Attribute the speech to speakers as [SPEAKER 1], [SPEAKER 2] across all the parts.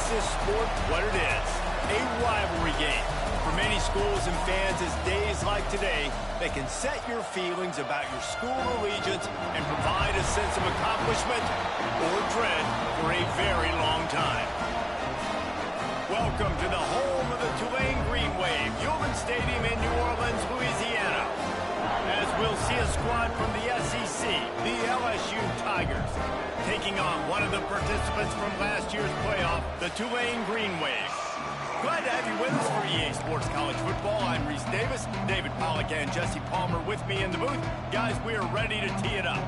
[SPEAKER 1] this sport what it is, a rivalry game. For many schools and fans, it's days like today that can set your feelings about your school allegiance and provide a sense of accomplishment or dread for a very long time. Welcome to the home of the Tulane Green Wave, Human Stadium in New Orleans, Louisiana. As we'll see a squad from the SEC, the LSU Tigers, taking on one of the participants from last year's playoff, the Tulane Green Wave. Glad to have you with us for EA Sports College Football. I'm Reese Davis, David Pollack and Jesse Palmer with me in the booth. Guys, we are ready to tee it up.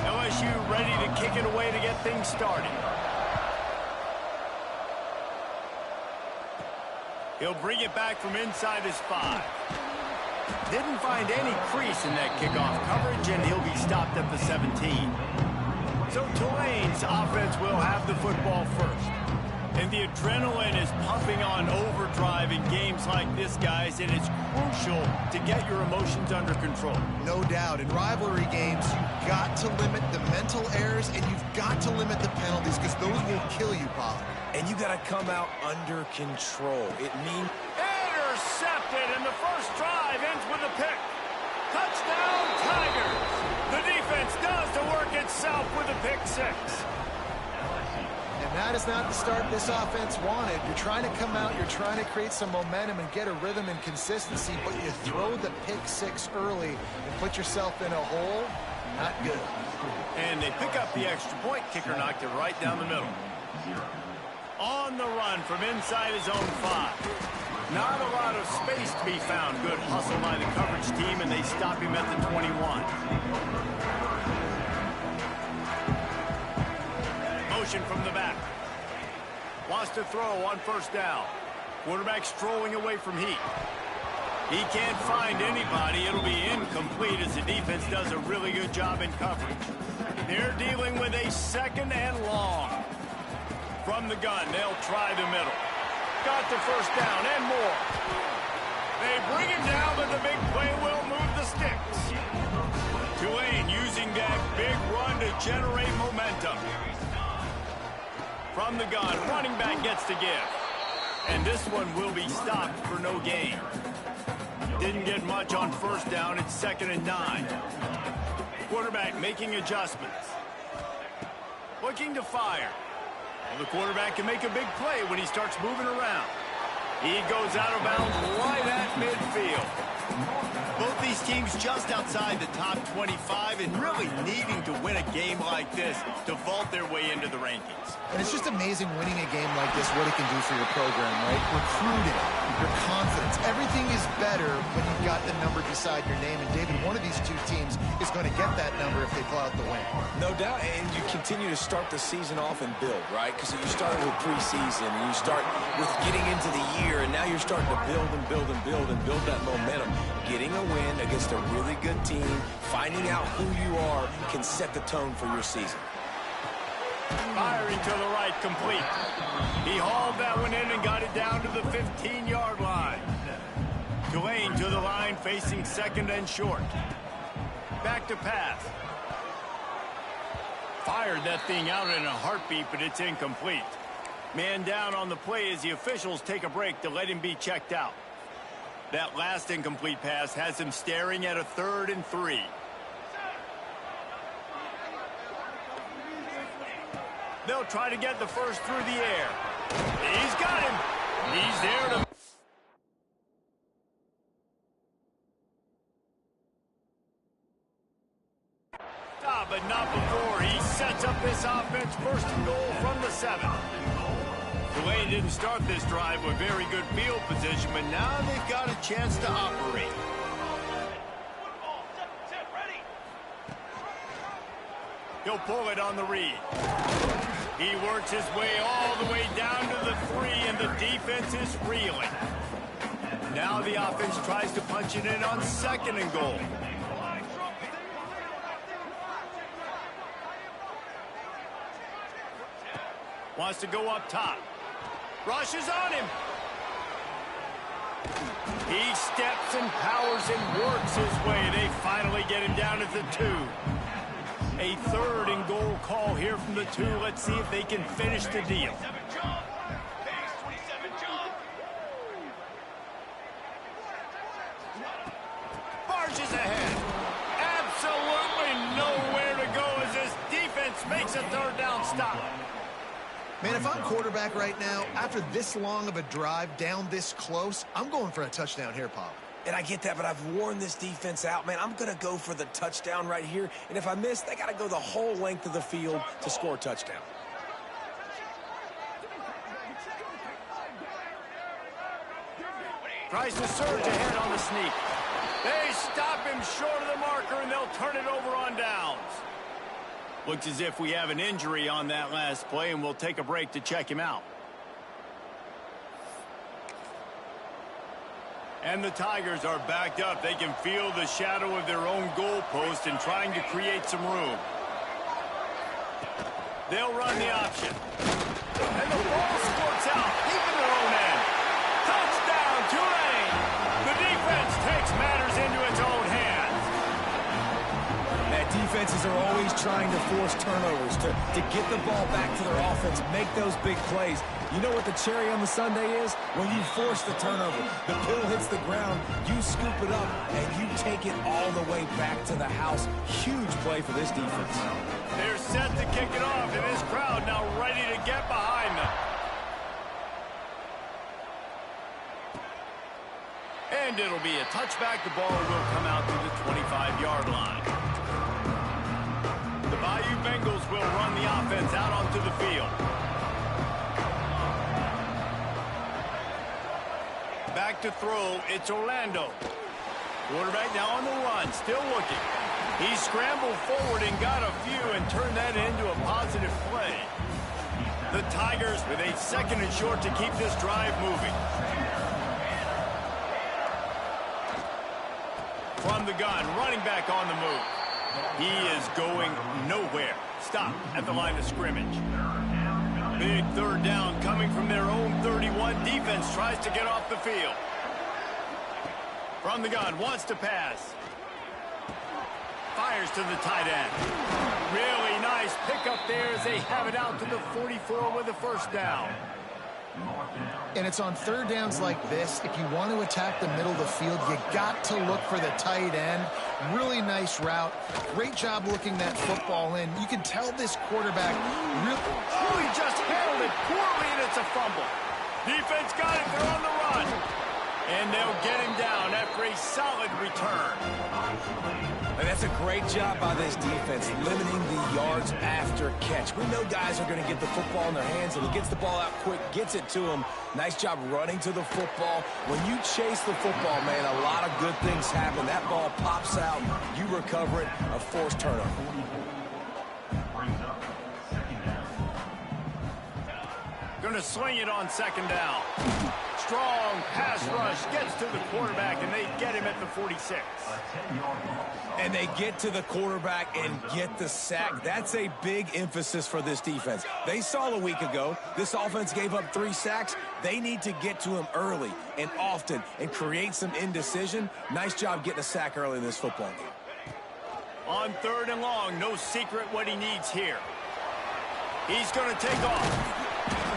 [SPEAKER 1] LSU ready to kick it away to get things started. He'll bring it back from inside his 5. Didn't find any crease in that kickoff coverage, and he'll be stopped at the 17. So Tulane's offense will have the football first. And the adrenaline is pumping on overdrive in games like this, guys, and it's crucial to get your emotions under control.
[SPEAKER 2] No doubt. In rivalry games, you've got to limit the mental errors, and you've got to limit the penalties, because those will kill you, Bob.
[SPEAKER 3] And you got to come out under control. It means...
[SPEAKER 1] Intercepted, and the first drive ends with a pick. Touchdown, Tigers! The defense does the work itself with a pick 6.
[SPEAKER 2] And that is not the start this offense wanted. You're trying to come out, you're trying to create some momentum and get a rhythm and consistency, but you throw the pick 6 early and put yourself in a hole. Not good.
[SPEAKER 1] And they pick up the extra point. Kicker knocked it right down the middle. On the run from inside his own 5. Not a lot of space to be found. Good hustle by the coverage team, and they stop him at the 21. Motion from the back. Wants to throw on first down. Quarterback strolling away from heat. He can't find anybody. It'll be incomplete as the defense does a really good job in coverage. They're dealing with a 2nd and long. From the gun, they'll try the middle. Got the first down and more. They bring him down, but the big play will move the sticks. Tulane using that big run to generate momentum. From the gun, running back gets to give. And this one will be stopped for no gain. Didn't get much on first down. It's 2nd and 9. Quarterback making adjustments. Looking to fire. The quarterback can make a big play when he starts moving around. He goes out of bounds right at midfield. Both these teams just outside the top 25 and really needing to win a game like this to vault their way into the rankings.
[SPEAKER 2] And it's just amazing winning a game like this, what it can do for your program, right? Recruiting, your confidence. Everything is better when you've got the number beside your name. And, David, one of these two teams is going to get that number if they pull out the win.
[SPEAKER 3] No doubt, and you continue to start the season off and build, right? Because you started with preseason, and you start with getting into the year, and now you're starting to build and build and build and build that momentum. Getting a win against a really good team, finding out who you are, can set the tone for your season.
[SPEAKER 1] Firing to the right, complete. He hauled that one in and got it down to the 15-yard line. Tulane to the line, facing 2nd and short. Back to pass. Fired that thing out in a heartbeat, but it's incomplete. Man down on the play as the officials take a break to let him be checked out. That last incomplete pass has him staring at a 3rd and 3. They'll try to get the first through the air. He's got him. He's there to... But not before. He sets up this offense 1st and goal from the 7. Tulane didn't start this drive with very good field position, but now they've got a chance to operate. He'll pull it on the read. He works his way all the way down to the 3, and the defense is reeling. Now the offense tries to punch it in on 2nd and goal. Wants to go up top. Rushes on him. He steps and powers and works his way. They finally get him down at the 2. A 3rd and goal call here from the 2. Let's see if they can finish the deal. Barges ahead. Absolutely nowhere to go as this defense makes a 3rd down stop.
[SPEAKER 2] Man, if I'm quarterback right now, after this long of a drive down this close, I'm going for a touchdown here, Pop.
[SPEAKER 3] And I get that, but I've worn this defense out, man. I'm going to go for the touchdown right here. And if I miss, they got to go the whole length of the field to score a touchdown.
[SPEAKER 1] Tries to surge ahead on the sneak. They stop him short of the marker, and they'll turn it over on downs. Looks as if we have an injury on that last play, and we'll take a break to check him out. And the Tigers are backed up. They can feel the shadow of their own goalpost and trying to create some room. They'll run the option. And the ball squirts out, deep in their own end. Touchdown, Tulane! The defense takes matters into its own hands.
[SPEAKER 3] Defenses are always trying to force turnovers to get the ball back to their offense, make those big plays. You know what the cherry on the sundae is? When you force the turnover, the pill hits the ground, you scoop it up, and you take it all the way back to the house. Huge play for this defense.
[SPEAKER 1] They're set to kick it off, and this crowd now ready to get behind them. And it'll be a touchback. The ball will come out to the 25-yard line. The Bayou Bengals will run the offense out onto the field. Back to throw, it's Orlando. Quarterback now on the run, still looking. He scrambled forward and got a few and turned that into a positive play. The Tigers with a 2nd and short to keep this drive moving. From the gun, running back on the move. He is going nowhere. Stop at the line of scrimmage. Big 3rd down coming from their own 31. Defense tries to get off the field. From the gun, wants to pass. Fires to the tight end. Really nice pickup there as they have it out to the 44 with a 1st down.
[SPEAKER 2] And it's on 3rd downs like this. If you want to attack the middle of the field, you got to look for the tight end. Really nice route. Great job looking that football in. You can tell this quarterback really...
[SPEAKER 1] Oh, he just handled it poorly, and it's a fumble. Defense got it. They're on the run. And they'll get him down after a solid return.
[SPEAKER 3] And that's a great job by this defense, limiting the yards after catch. We know guys are going to get the football in their hands, and he gets the ball out quick, gets it to him. Nice job running to the football. When you chase the football, man, a lot of good things happen. That ball pops out, you recover it, a forced turnover.
[SPEAKER 1] Going to sling it on 2nd down. Strong pass rush gets to the quarterback, and they get him at the 46.
[SPEAKER 3] And they get to the quarterback and get the sack. That's a big emphasis for this defense. They saw a week ago, this offense gave up 3 sacks. They need to get to him early and often and create some indecision. Nice job getting a sack early in this football game.
[SPEAKER 1] On 3rd and long, no secret what he needs here. He's going to take off.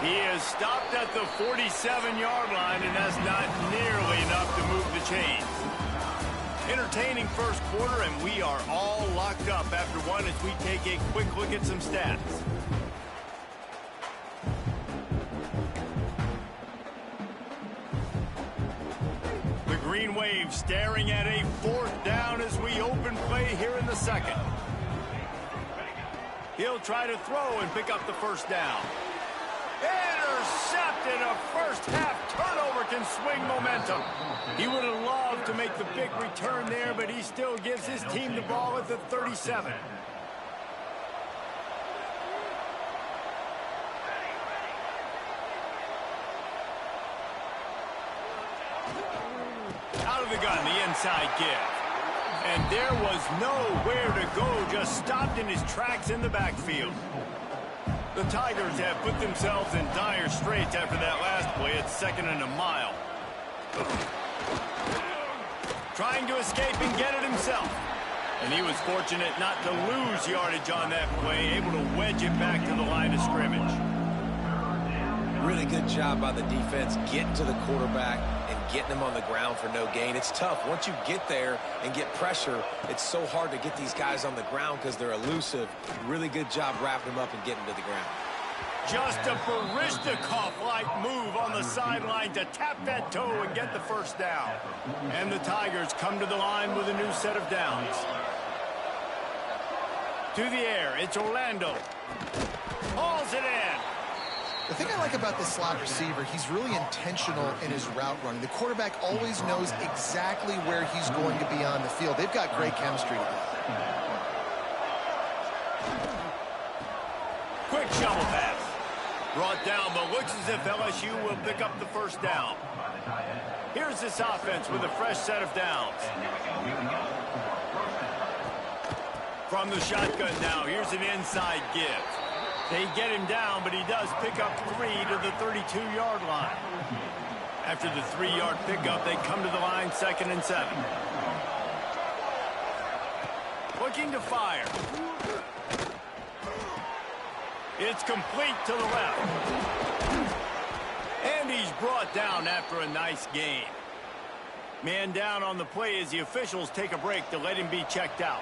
[SPEAKER 1] He is stopped at the 47-yard line, and that's not nearly enough to move the chains. Entertaining first quarter, and we are all locked up after one as we take a quick look at some stats. The Green Wave staring at a 4th down as we open play here in the 2nd. He'll try to throw and pick up the 1st down. Intercepted. A first-half turnover can swing momentum. He would have loved to make the big return there, but he still gives his team the ball at the 37. Out of the gun, the inside give. And there was nowhere to go, just stopped in his tracks in the backfield. The Tigers have put themselves in dire straits after that last play. It's 2nd and a mile. Trying to escape and get it himself. And he was fortunate not to lose yardage on that play, able to wedge it back to the line of scrimmage.
[SPEAKER 3] Really good job by the defense getting to the quarterback and getting him on the ground for no gain. It's tough. Once you get there and get pressure, it's so hard to get these guys on the ground because they're elusive. Really good job wrapping him up and getting to the ground.
[SPEAKER 1] Just a Barishnikov-like move on the sideline to tap that toe and get the first down. And the Tigers come to the line with a new set of downs. To the air, it's Orlando. Hauls it in.
[SPEAKER 2] The thing I like about this slot receiver, he's really intentional in his route running. The quarterback always knows exactly where he's going to be on the field. They've got great chemistry together.
[SPEAKER 1] Quick shovel pass. Brought down, but looks as if LSU will pick up the first down. Here's this offense with a fresh set of downs. From the shotgun now, here's an inside give. They get him down, but he does pick up 3 to the 32-yard line. After the 3-yard pickup, they come to the line 2nd and 7. Looking to fire. It's complete to the left. And he's brought down after a nice gain. Man down on the play as the officials take a break to let him be checked out.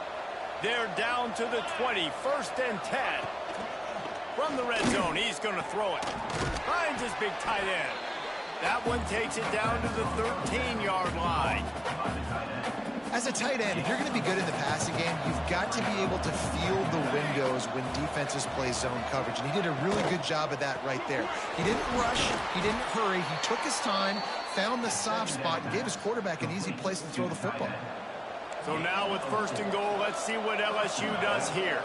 [SPEAKER 1] They're down to the 20, 1st and 10. From the red zone, he's going to throw it. Finds his big tight end. That one takes it down to the 13-yard line.
[SPEAKER 2] As a tight end, if you're going to be good in the passing game, you've got to be able to feel the windows when defenses play zone coverage. And he did a really good job of that right there. He didn't rush. He didn't hurry. He took his time, found the soft spot, and gave his quarterback an easy place to throw the football.
[SPEAKER 1] So now with 1st and goal, let's see what LSU does here.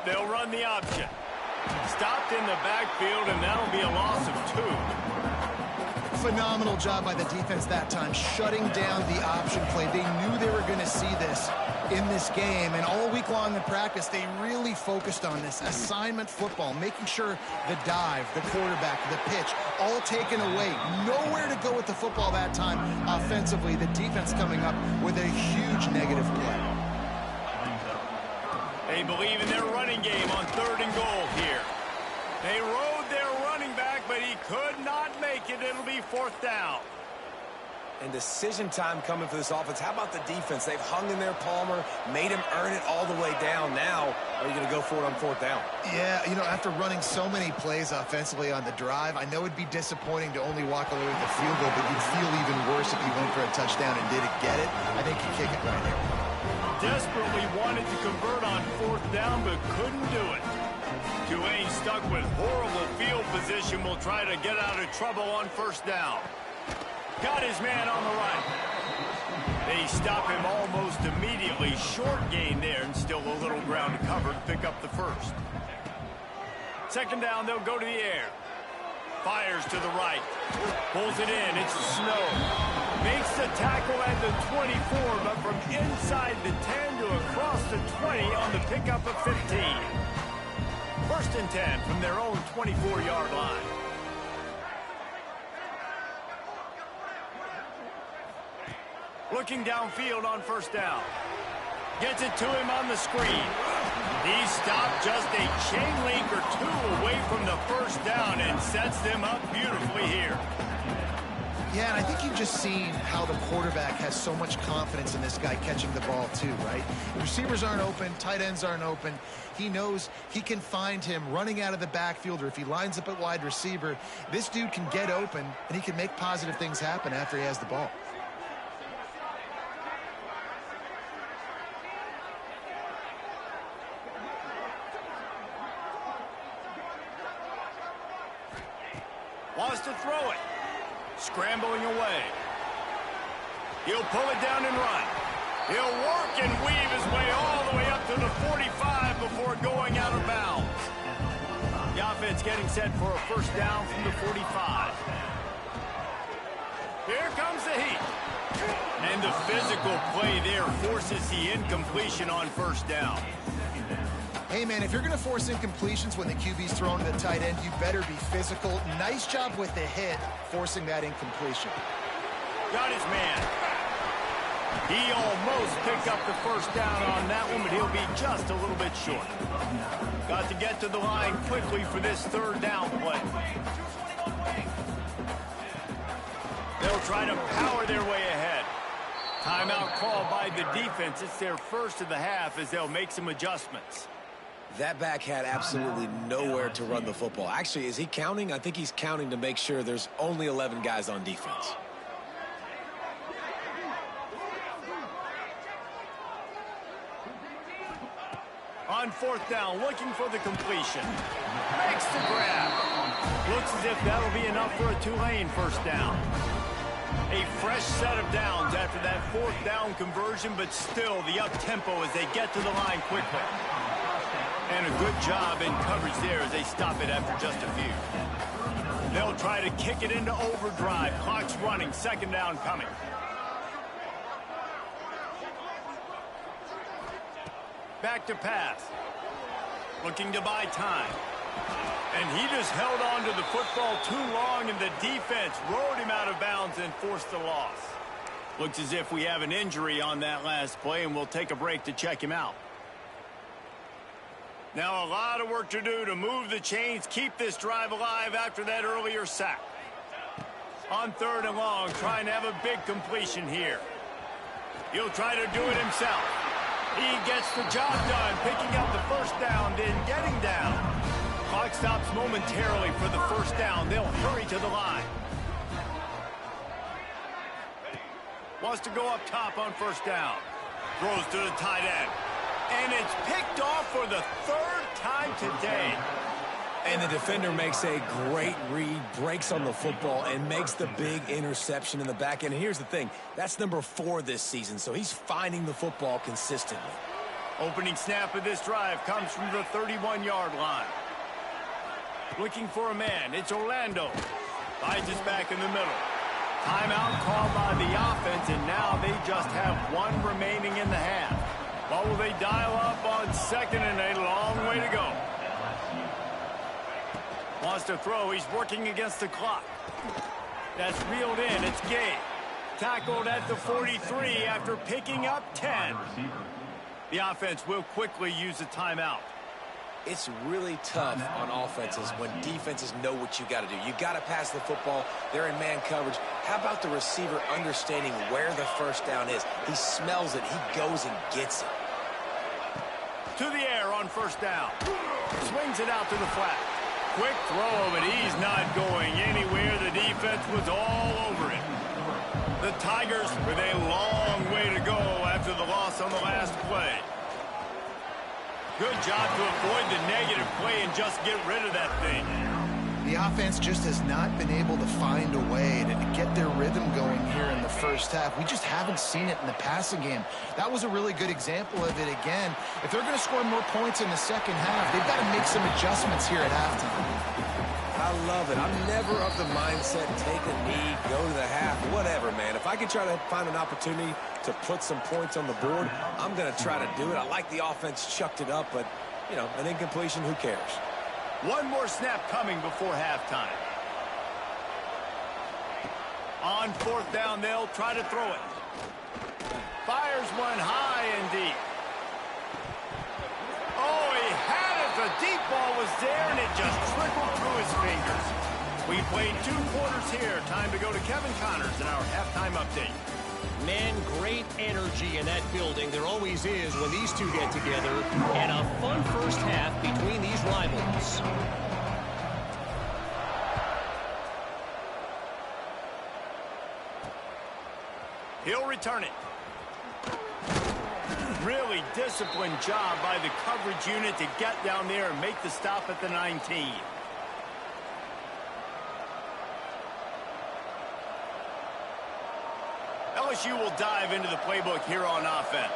[SPEAKER 1] They'll run the option. Stopped in the backfield, and that'll be a loss of 2.
[SPEAKER 2] Phenomenal job by the defense that time, shutting down the option play. They knew they were going to see this in this game, and all week long in practice, they really focused on this assignment football, making sure the dive, the quarterback, the pitch, all taken away. Nowhere to go with the football that time offensively. The defense coming up with a huge negative play.
[SPEAKER 1] They believe in their running game on 3rd and goal here. They rode their running back, but he could not make it. It'll be 4th down.
[SPEAKER 3] And decision time coming for this offense. How about the defense? They've hung in there, Palmer, made him earn it all the way down. Now, are you going to go for it on 4th down?
[SPEAKER 2] Yeah, you know, after running so many plays offensively on the drive, I know it'd be disappointing to only walk away with a field goal, but you'd feel even worse if you went for a touchdown and didn't get it. I think you kick it right here.
[SPEAKER 1] Desperately wanted to convert on 4th down, but couldn't do it. Tulane stuck with horrible field position will try to get out of trouble on 1st down. Got his man on the right. They stop him almost immediately. Short gain there and still a little ground to cover to pick up the 1st. 2nd down, they'll go to the air. Fires to the right. Pulls it in. It's Snow. Makes the tackle at the 24, but from inside the 10 to across the 20 on the pickup of 15. 1st and 10 from their own 24-yard line. Looking downfield on 1st down. Gets it to him on the screen. He stopped just a chain link or 2 away from the 1st down and sets them up beautifully here.
[SPEAKER 2] Yeah, and I think you've just seen how the quarterback has so much confidence in this guy catching the ball too, right? Receivers aren't open, tight ends aren't open. He knows he can find him running out of the backfield, or if he lines up at wide receiver, this dude can get open and he can make positive things happen after he has the ball.
[SPEAKER 1] Wants to throw it. Scrambling away. He'll pull it down and run. He'll work and weave his way all the way up to the 45 before going out of bounds. The offense getting set for a 1st down from the 45. Here comes the heat. And the physical play there forces the incompletion on 1st down.
[SPEAKER 2] Hey, man, if you're going to force incompletions when the QB's thrown to the tight end, you better be physical. Nice job with the hit, forcing that incompletion.
[SPEAKER 1] Got his man. He almost picked up the first down on that one, but he'll be just a little bit short. Got to get to the line quickly for this third down play. They'll try to power their way ahead. Timeout called by the defense. It's their first of the half as they'll make some adjustments.
[SPEAKER 3] That back had absolutely nowhere to run the football. Actually, is he counting? I think he's counting to make sure there's only 11 guys on defense.
[SPEAKER 1] On fourth down, looking for the completion. Makes the grab. Looks as if that'll be enough for a Tulane first down. A fresh set of downs after that fourth down conversion, but still the up-tempo as they get to the line quickly. And a good job in coverage there as they stop it after just a few. They'll try to kick it into overdrive. Clock's running, second down coming. Back to pass. Looking to buy time. And he just held on to the football too long, and the defense rode him out of bounds and forced the loss. Looks as if we have an injury on that last play, and we'll take a break to check him out. Now a lot of work to do to move the chains, keep this drive alive after that earlier sack. On third and long, trying to have a big completion here. He'll try to do it himself. He gets the job done, picking up the first down, then getting down. Clock stops momentarily for the first down. They'll hurry to the line. Wants to go up top on first down. Throws to the tight end. And it's picked off for the third time today.
[SPEAKER 3] And the defender makes a great read, breaks on the football, and makes the big interception in the back end. And here's the thing, that's number 4 this season, so he's finding the football consistently.
[SPEAKER 1] Opening snap of this drive comes from the 31-yard line. Looking for a man, it's Orlando. Finds us back in the middle. Timeout called by the offense, and now they just have one remaining in the half. What will they dial up on second and a long way to go? Wants to throw. He's working against the clock. That's reeled in. It's Gay. Tackled at the 43 after picking up 10. The offense will quickly use a timeout.
[SPEAKER 3] It's really tough on offenses when defenses know what you got to do. You got to pass the football. They're in man coverage. How about the receiver understanding where the first down is? He smells it. He goes and gets it.
[SPEAKER 1] To the air on first down. Swings it out to the flat. Quick throw, but he's not going anywhere. The defense was all over it. The Tigers with a long way to go after the loss on the last play. Good job to avoid the negative play and just get rid of that thing.
[SPEAKER 2] The offense just has not been able to find a way to get their rhythm going here in the first half. We just haven't seen it in the passing game. That was a really good example of it again. If they're going to score more points in the second half, they've got to make some adjustments here at halftime.
[SPEAKER 3] I love it. I'm never of the mindset, take a knee, go to the half, whatever, man. If I can try to find an opportunity to put some points on the board, I'm going to try to do it. I like the offense chucked it up, but, you know, an incompletion, who cares?
[SPEAKER 1] One more snap coming before halftime. On fourth down, they'll try to throw it. Fires one high and deep. Oh, he had it. The deep ball was there, and it just trickled through his fingers. We played 2 quarters here. Time to go to Kevin Connors in our halftime update.
[SPEAKER 4] Man, great energy in that building. There always is when these two get together. And a fun first half between these rivals.
[SPEAKER 1] He'll return it. Really disciplined job by the coverage unit to get down there and make the stop at the 19. LSU will dive into the playbook here on offense.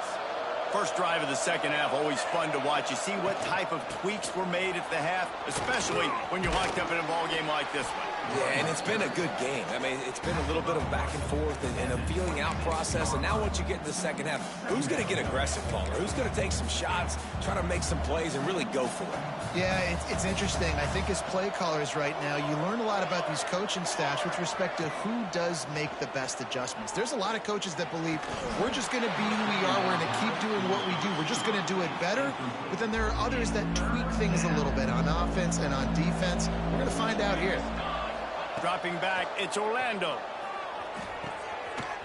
[SPEAKER 1] First drive of the second half, always fun to watch. You see what type of tweaks were made at the half, especially when you're locked up in a ball game like this one.
[SPEAKER 3] Yeah, and it's been a good game. I mean, it's been a little bit of back and forth and a feeling out process. And now once you get in the second half, who's going to get aggressive, Paul? Who's going to take some shots, try to make some plays, and really go for it?
[SPEAKER 2] Yeah, it's interesting. I think as play callers right now, you learn a lot about these coaching staffs with respect to who does make the best adjustments. There's a lot of coaches that believe we're just going to be who we are. We're going to keep doing what we do. We're just going to do it better. But then there are others that tweak things a little bit on offense and on defense. We're going to find out here.
[SPEAKER 1] Dropping back, it's Orlando.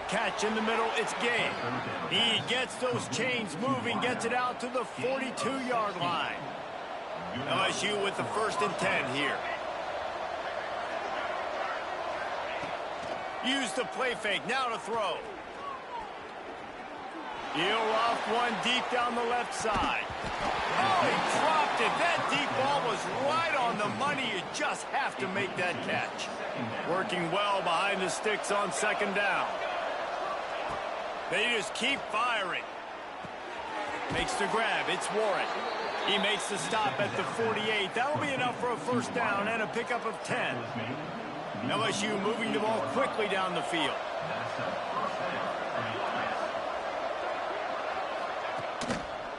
[SPEAKER 1] Catch in the middle, it's Gay. He gets those chains moving, gets it out to the 42-yard line. LSU with the 1st and 10 here. Use the play fake, now to throw. He'll off one deep down the left side. Oh, he dropped it. That deep ball was right on the money. You just have to make that catch. Working well behind the sticks on 2nd down. They just keep firing. Makes the grab. It's Warren. He makes the stop at the 48. That'll be enough for a 1st down and a pickup of 10. LSU moving the ball quickly down the field.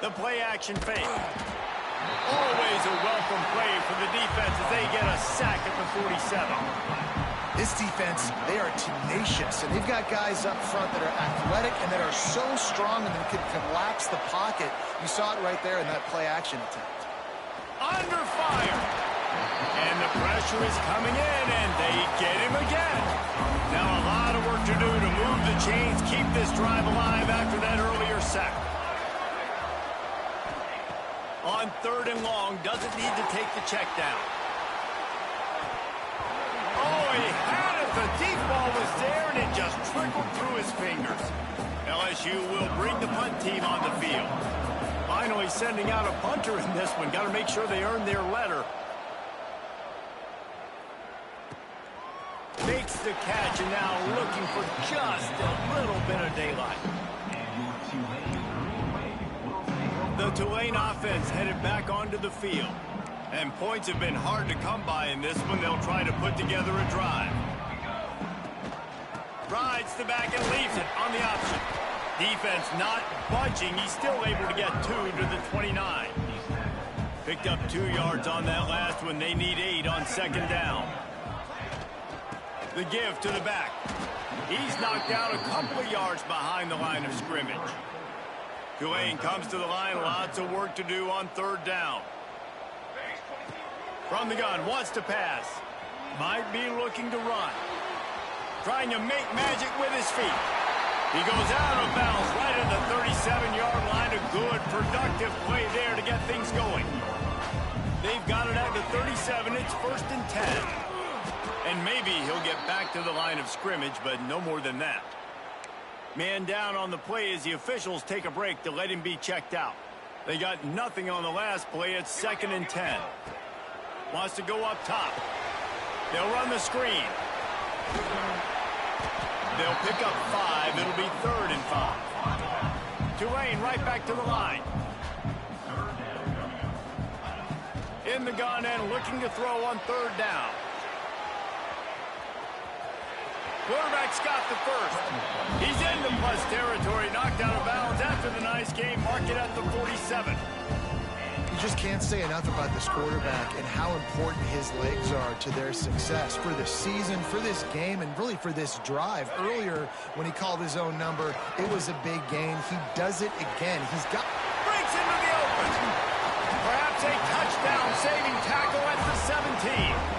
[SPEAKER 1] The play action fake. Always a welcome play for the defense as they get a sack at the 47.
[SPEAKER 2] This defense, they are tenacious, and they've got guys up front that are athletic and that are so strong and that can collapse the pocket. You saw it right there in that play action attempt.
[SPEAKER 1] Under fire. And the pressure is coming in, and they get him again. Now a lot of work to do to move the chains, keep this drive alive after that earlier sack. On 3rd and long, doesn't need to take the check down. Oh, he had it. The deep ball was there, and it just trickled through his fingers. LSU will bring the punt team on the field. Finally sending out a punter in this one. Got to make sure they earn their letter. Makes the catch, and now looking for just a little bit of daylight. The Tulane offense headed back onto the field. And points have been hard to come by in this one. They'll try to put together a drive. Rides the back and leaves it on the option. Defense not budging. He's still able to get 2 to the 29. Picked up 2 yards on that last one. They need 8 on 2nd down. The give to the back. He's knocked out a couple of yards behind the line of scrimmage. Tulane comes to the line. Lots of work to do on 3rd down. From the gun, wants to pass. Might be looking to run. Trying to make magic with his feet. He goes out of bounds right at the 37-yard line. A good, productive play there to get things going. They've got it at the 37. It's 1st and 10. And maybe he'll get back to the line of scrimmage, but no more than that. Man down on the play as the officials take a break to let him be checked out. They got nothing on the last play. It's 2nd and 10. Wants to go up top. They'll run the screen. They'll pick up 5. It'll be 3rd and 5. Tulane right back to the line. In the gun and looking to throw on 3rd down. Quarterback's got the 1st. He's into plus territory, knocked out of bounds after the nice game. Mark it at the 47.
[SPEAKER 2] You just can't say enough about this quarterback and how important his legs are to their success for this season, for this game, and really for this drive. Earlier, when he called his own number, it was a big gain. He does it again. He's got...
[SPEAKER 1] Breaks into the open. Perhaps a touchdown-saving tackle at the 17.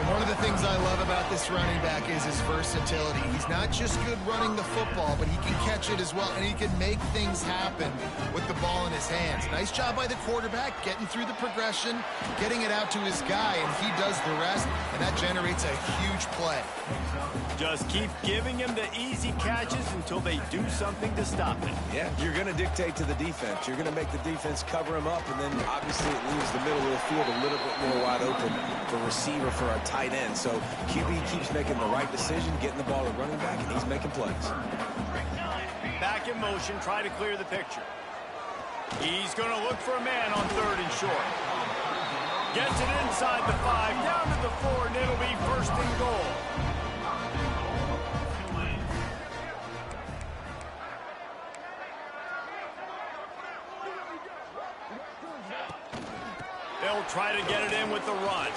[SPEAKER 2] One of the things I love about this running back is his versatility. He's not just good running the football, but he can catch it as well, and he can make things happen with the ball in his hands. Nice job by the quarterback, getting through the progression, getting it out to his guy, and he does the rest, and that generates a huge play.
[SPEAKER 1] Just keep giving him the easy catches until they do something to stop it.
[SPEAKER 3] Yeah, you're going to dictate to the defense. You're going to make the defense cover him up, and then obviously it leaves the middle of the field a little bit more wide open for receiver for a tight end. So QB keeps making the right decision, getting the ball to running back, and he's making plays.
[SPEAKER 1] back in motion, try to clear the picture. He's going to look for a man on 3rd and short. Gets it inside the 5, down to the 4, and it'll be 1st and goal. They'll try to get it in with the run.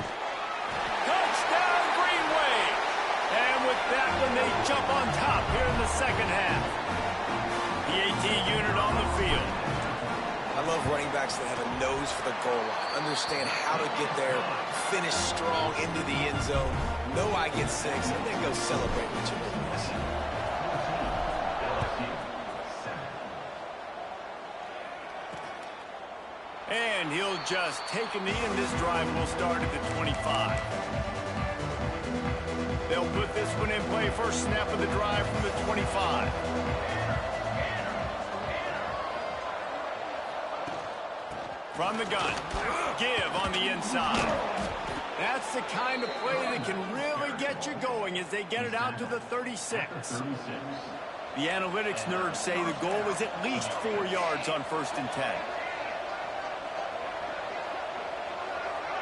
[SPEAKER 1] Touchdown, Green Wave! And with that one, they jump on top here in the 2nd half. The AT unit on the field.
[SPEAKER 3] I love running backs that have a nose for the goal line. Understand how to get there, finish strong into the end zone, know I get 6, and then go celebrate with your boys.
[SPEAKER 1] And he'll just take a knee, and this drive will start at the 25. They'll put this one in play. First snap of the drive from the 25. From the gun. Give on the inside. That's the kind of play that can really get you going as they get it out to the 36. The analytics nerds say the goal is at least 4 yards on 1st and 10.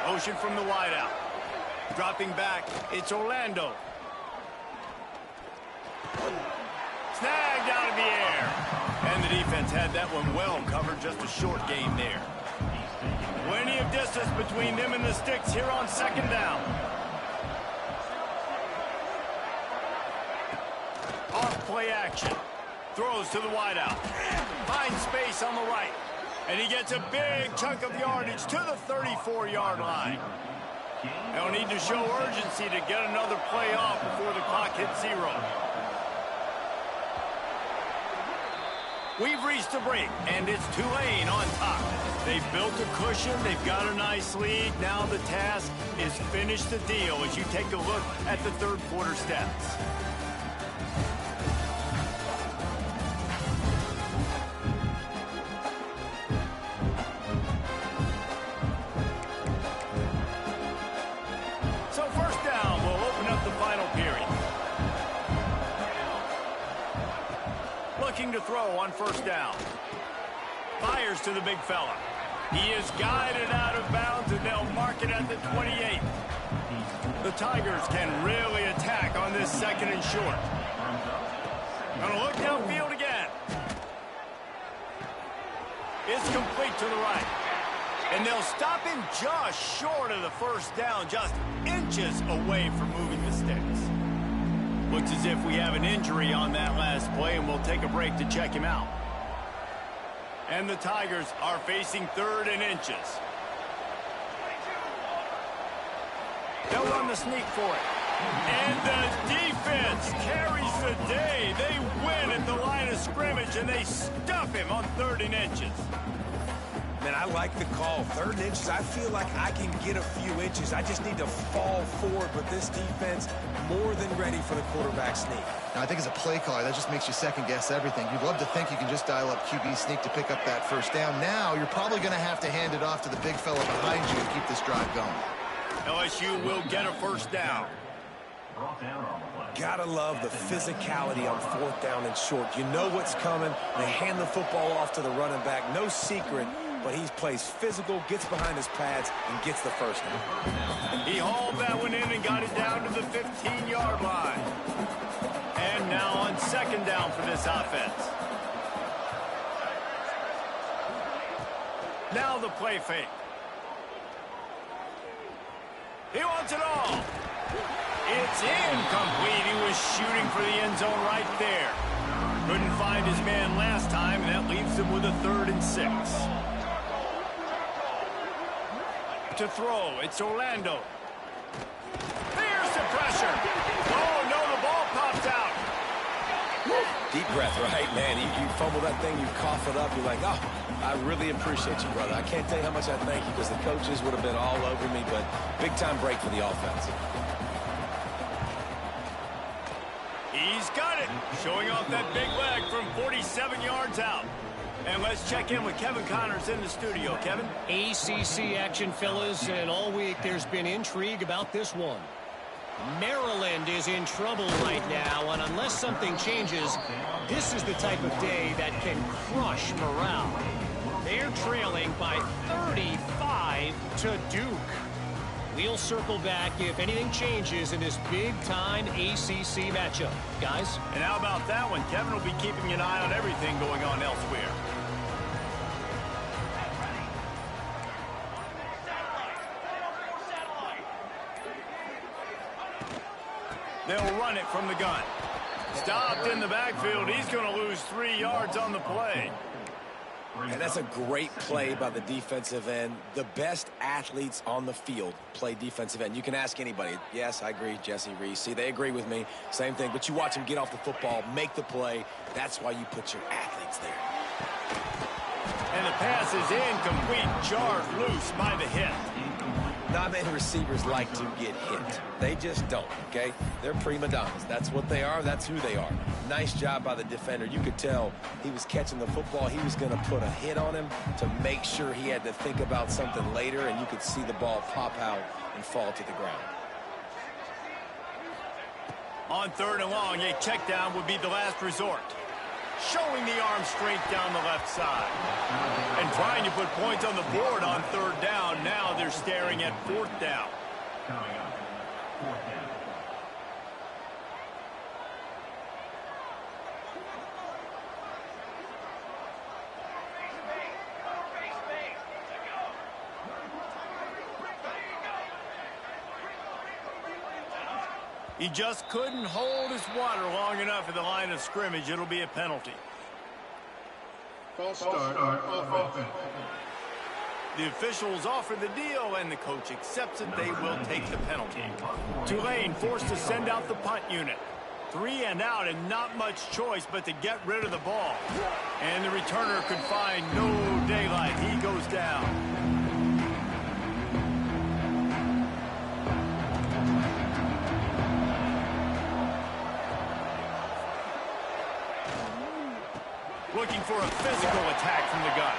[SPEAKER 1] Motion from the wideout. Dropping back, it's Orlando. Snagged out of the air. And the defense had that one well covered, just a short gain there. Plenty of distance between them and the sticks here on 2nd down. Off play action. Throws to the wideout. Finds space on the right. And he gets a big chunk of yardage to the 34-yard line. They'll need to show urgency to get another play off before the clock hits 0. We've reached a break, and it's Tulane on top. They've built a cushion. They've got a nice lead. Now the task is finish the deal as you take a look at the 3rd quarter stats. So 1st down will open up the final period. Looking to throw on 1st down. Fires to the big fella. He is guided out of bounds, and they'll mark it at the 28. The Tigers can really attack on this 2nd and short. Gonna look downfield again. It's complete to the right. And they'll stop him just short of the 1st down, just inches away from moving the sticks. Looks as if we have an injury on that last play, and we'll take a break to check him out. And the Tigers are facing 3rd and inches. They'll run the sneak for it. And the defense carries the day. They win at the line of scrimmage, and they stuff him on 3rd and inches.
[SPEAKER 3] Man, I like the call. 3rd and inches, I feel like I can get a few inches. I just need to fall forward, but this defense more than ready for the quarterback sneak.
[SPEAKER 2] Now, I think as a play caller, that just makes you second-guess everything. You'd love to think you can just dial up QB sneak to pick up that 1st down. Now, you're probably going to have to hand it off to the big fella behind you to keep this drive going.
[SPEAKER 1] LSU will get a 1st down.
[SPEAKER 3] Gotta love the physicality on 4th down and short. You know what's coming. They hand the football off to the running back. No secret, but he plays physical, gets behind his pads, and gets the 1st down.
[SPEAKER 1] He hauled that one in and got it down to the 15-yard line. And now on 2nd down for this offense. Now the play fake. He wants it all. It's incomplete. He was shooting for the end zone right there. Couldn't find his man last time, and that leaves him with a 3rd and 6. To throw, it's Orlando. There's the pressure. Oh, no, the ball popped out.
[SPEAKER 3] Deep breath, right, man? You fumble that thing, you cough it up, you're like, oh, I really appreciate you, brother. I can't tell you how much I thank you because the coaches would have been all over me, but big-time break for the offense.
[SPEAKER 1] He's got it, showing off that big leg from 47 yards out. And let's check in with Kevin Connors in the studio. Kevin?
[SPEAKER 4] ACC action, fellas, and all week there's been intrigue about this one. Maryland is in trouble right now, and unless something changes, this is the type of day that can crush morale. They're trailing by 35 to Duke. We'll circle back if anything changes in this big-time ACC matchup. Guys?
[SPEAKER 1] And how about that one? Kevin will be keeping an eye on everything going on elsewhere. They'll run it from the gun. Stopped in the backfield. He's going to lose 3 yards on the play.
[SPEAKER 3] And that's a great play by the defensive end. The best athletes on the field play defensive end. You can ask anybody. Yes, I agree, Jesse, Reese. See, they agree with me. Same thing. But you watch them get off the football, make the play. That's why you put your athletes there.
[SPEAKER 1] And the pass is incomplete. Jarred loose by the hit.
[SPEAKER 3] Not many receivers like to get hit. They just don't, okay? They're prima donnas. That's what they are. That's who they are. Nice job by the defender. You could tell he was catching the football. He was going to put a hit on him to make sure he had to think about something later, and you could see the ball pop out and fall to the ground.
[SPEAKER 1] On 3rd and long, a check down would be the last resort. Showing the arm straight down the left side. And trying to put points on the board on 3rd down. Now they're staring at 4th down. He just couldn't hold his water long enough at the line of scrimmage. It'll be a penalty.
[SPEAKER 5] False start offense.
[SPEAKER 1] The officials offer the deal, and the coach accepts it. They will take the penalty. Tulane forced to send out the punt unit. 3 and out, and not much choice but to get rid of the ball. And the returner could find no daylight. He goes down. Looking for a physical attack from the gun.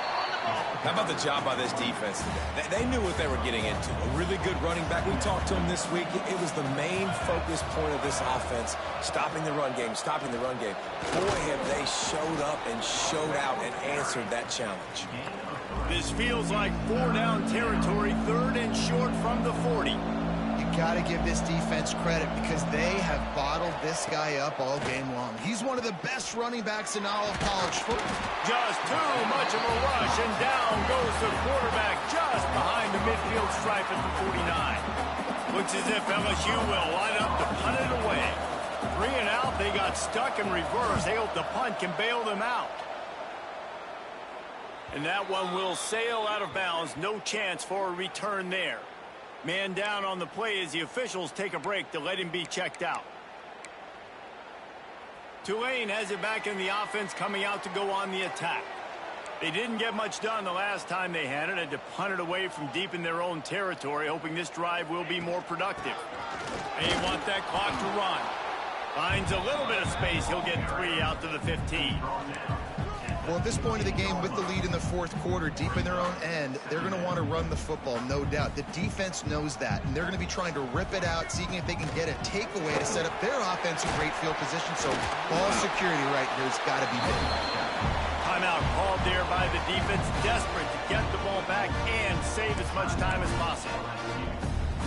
[SPEAKER 3] How about the job by this defense today? They knew what they were getting into. A really good running back. We talked to him this week. It was the main focus point of this offense, stopping the run game, stopping the run game. Boy, have they showed up and showed out and answered that challenge.
[SPEAKER 1] This feels like 4 down territory, 3rd and short from the 40.
[SPEAKER 2] You got to give this defense credit because they have bottled this guy up all game long. He's one of the best running backs in all of college football.
[SPEAKER 1] Just too much of a rush, and down goes the quarterback just behind the midfield stripe at the 49. Looks as if LSU will line up to punt it away. 3 and out, they got stuck in reverse. They hope the punt can bail them out. And that one will sail out of bounds. No chance for a return there. Man down on the play as the officials take a break to let him be checked out. Tulane has it back in the offense, coming out to go on the attack. They didn't get much done the last time they had it. Had to punt it away from deep in their own territory, hoping this drive will be more productive. They want that clock to run. Finds a little bit of space. He'll get 3 out to the 15.
[SPEAKER 2] Well, at this point of the game, with the lead in the 4th quarter, deep in their own end, they're going to want to run the football, no doubt. The defense knows that, and they're going to be trying to rip it out, seeing if they can get a takeaway to set up their offense in great field position. So ball security right here has got to be big.
[SPEAKER 1] Timeout called there by the defense, desperate to get the ball back and save as much time as possible.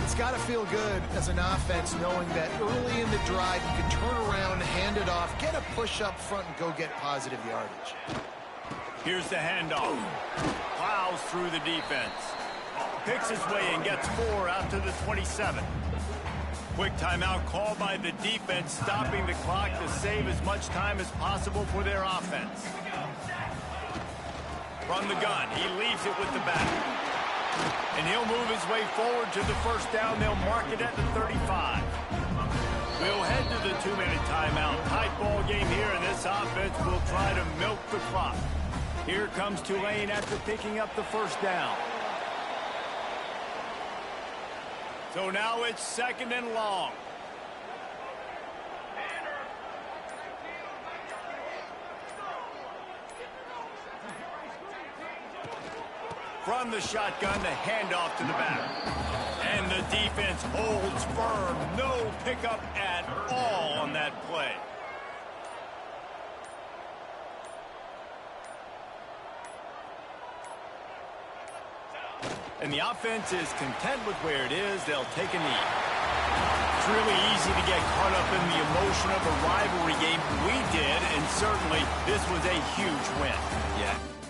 [SPEAKER 2] It's got to feel good as an offense knowing that early in the drive you can turn around, hand it off, get a push up front, and go get positive yardage.
[SPEAKER 1] Here's the handoff. Plows through the defense. Picks his way and gets 4 out to the 27. Quick timeout called by the defense, stopping the clock to save as much time as possible for their offense. From the gun, he leaves it with the back. And he'll move his way forward to the 1st down. They'll mark it at the 35. We'll head to the 2-minute timeout. Tight ball game here, and this offense will try to milk the clock. Here comes Tulane after picking up the 1st down. So now it's 2nd and long. From the shotgun, the handoff to the back. And the the defense holds firm. No pickup at all on that play. And the offense is content with where it is. They'll take a knee. It's really easy to get caught up in the emotion of a rivalry game. We did, and certainly this was a huge win.
[SPEAKER 3] Yeah.